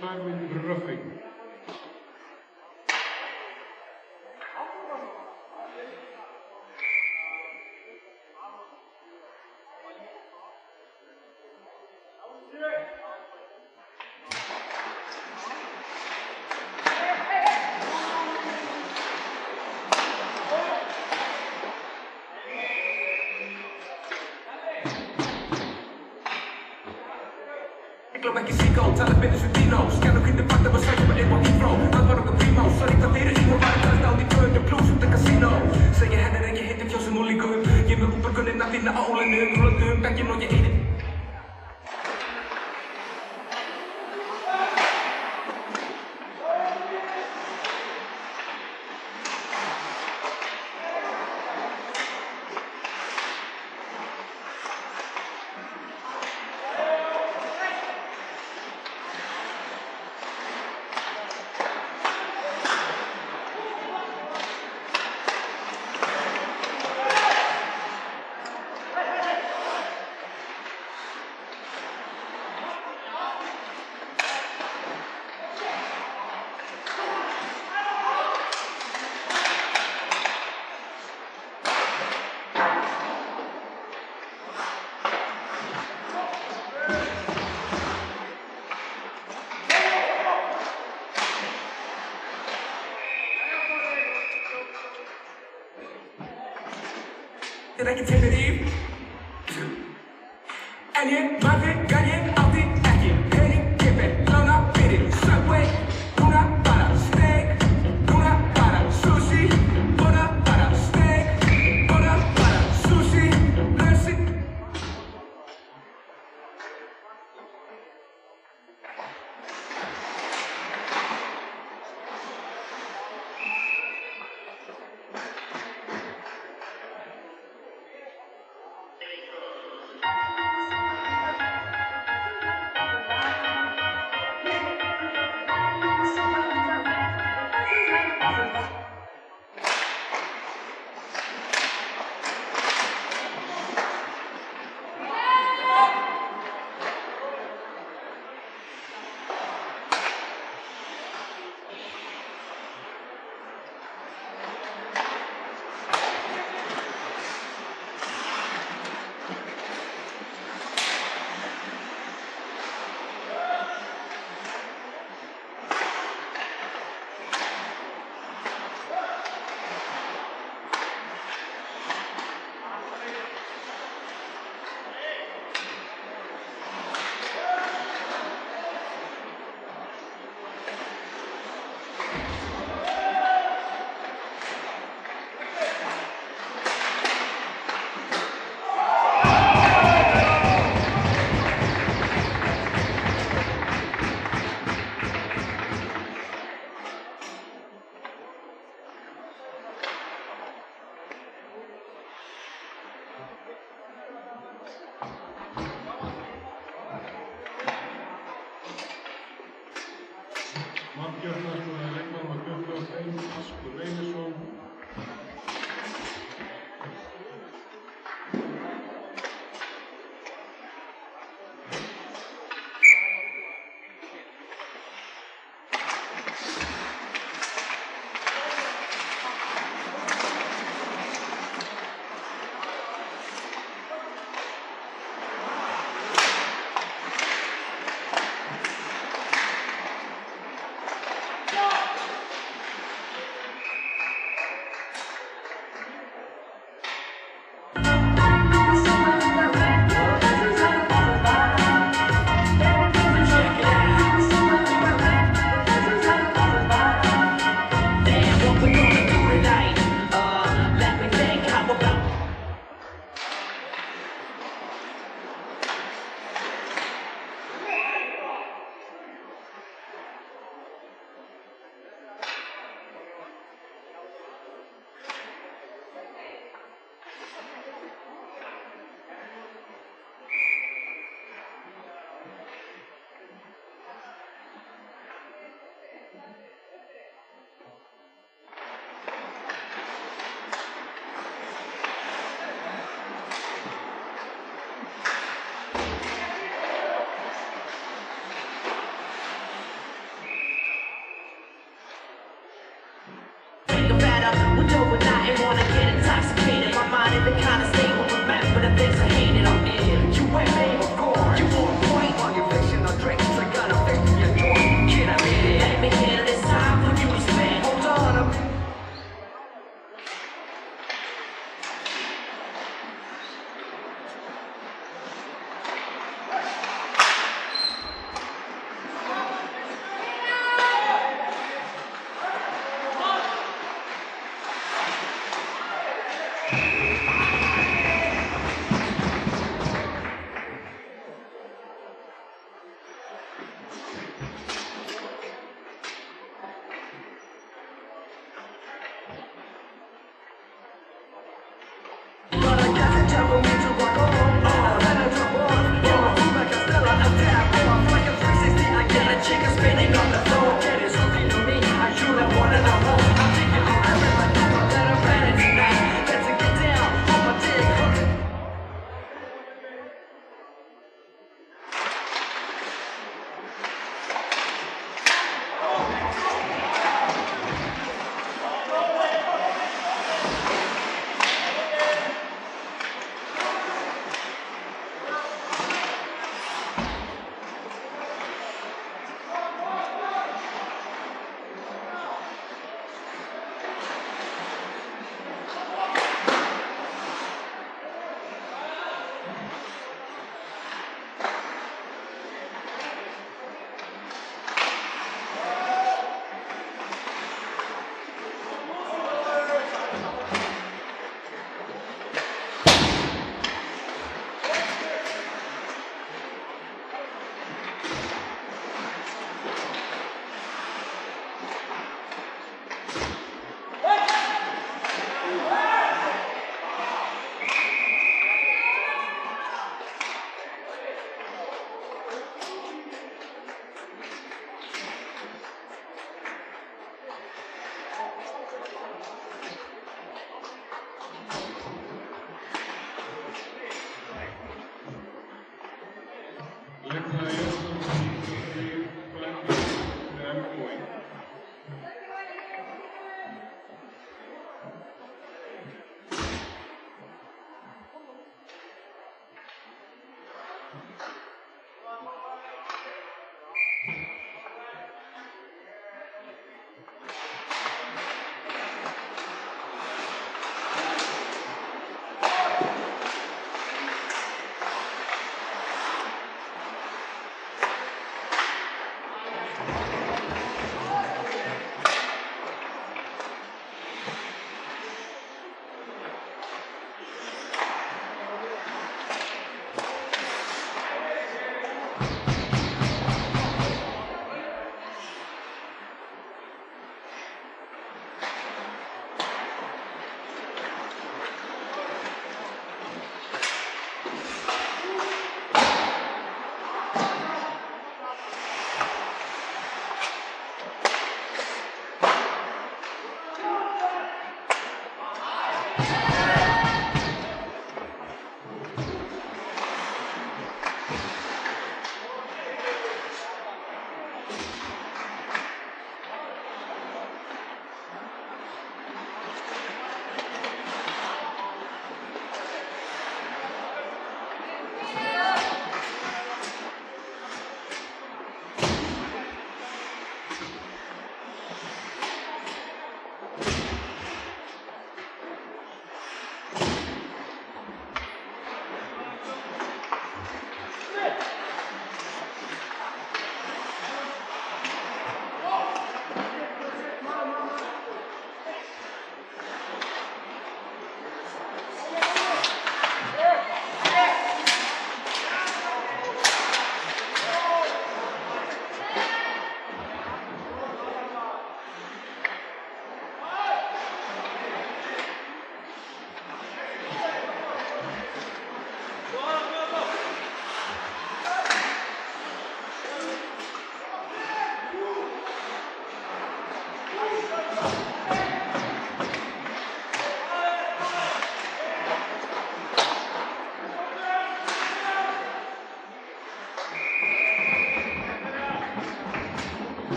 2 mínútur fyrir röffing. Glöm ekki síkó, tala betur sem Dino Skjæna hvernig vakna var sækja með eitthvað hífró Það var okkur prímá, sorry það fyrir ímur Bara tæst á því 200 plus út af kasínó Segir henni er ekki hittir fjósum og líkum Ég með útborguninn að vinna á ólenum Rúlandum, bekkinn og ég einin er ekki til mér líf. En ég man þegar ég átti ekki pening, ég ber lána fyrir Subway. Núna bara steik, núna bara sushi, núna bara steik, núna bara sushi, lausi.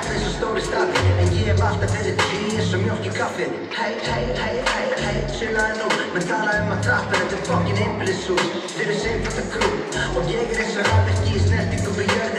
þetta eins og stóri stafi. En ég hef alltaf verið til eins og mjólk í kaffi. Hey, chillaði nú. Menn tala að trappin, þetta fucking einbýlishús. Við erum einfalda grú. Og ég eins og rafvirki í snertingu við jörð.